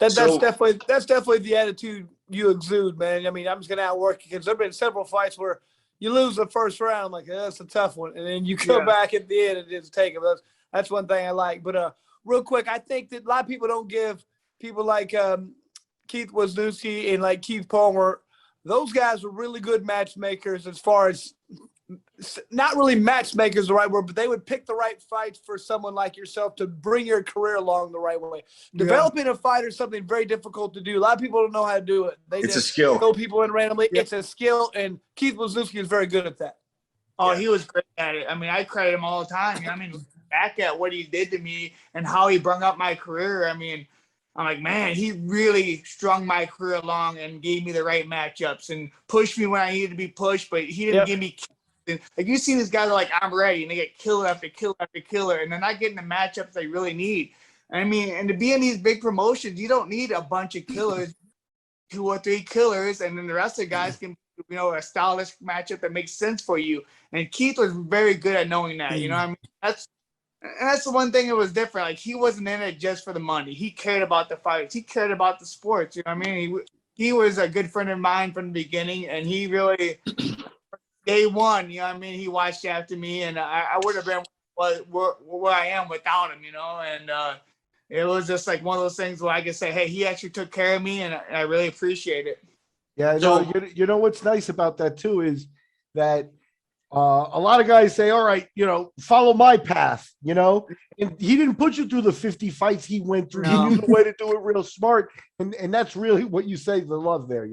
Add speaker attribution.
Speaker 1: That's definitely the attitude you exude, man. I mean, I'm just gonna outwork you because there've been several fights where you lose the first round. I'm like, that's a tough one, and then you come back at the end and just take it. That's one thing I like. But real quick, I think that a lot of people don't give people like Keith Wisniewski and like Keith Palmer. Those guys were really good matchmakers as far as not really matchmakers the right word, but they would pick the right fights for someone like yourself to bring your career along the right way. Developing a fighter is something very difficult to do. A lot of people don't know how to do it.
Speaker 2: It's a skill.
Speaker 1: Throw people in randomly. It's a skill, and Keith Wisniewski is very good at that.
Speaker 3: Oh, he was great at it. I mean, I credit him all the time. I mean, back at what he did to me and how he brought up my career. I mean, I'm like, man, he really strung my career along and gave me the right matchups and pushed me when I needed to be pushed, but he didn't give me. Like, you see these guys are like, I'm ready, and they get killer after killer after killer, and they're not getting the matchups they really need. I mean, and to be in these big promotions, you don't need a bunch of killers, 2 or 3 killers, and then the rest of the guys can, a stylish matchup that makes sense for you. And Keith was very good at knowing that. You know what I mean? That's the one thing that was different. Like, he wasn't in it just for the money. He cared about the fights. He cared about the sports. You know what I mean? He was a good friend of mine from the beginning, and he really – day one, you know what I mean? He watched after me, and I would have been where I am without him, and it was just like one of those things where I could say, hey, he actually took care of me, and I really appreciate it.
Speaker 4: Yeah, you know what's nice about that too is that a lot of guys say, all right, follow my path, and he didn't put you through the 50 fights he went through. No. He knew the way to do it real smart, and that's really what you say the love there,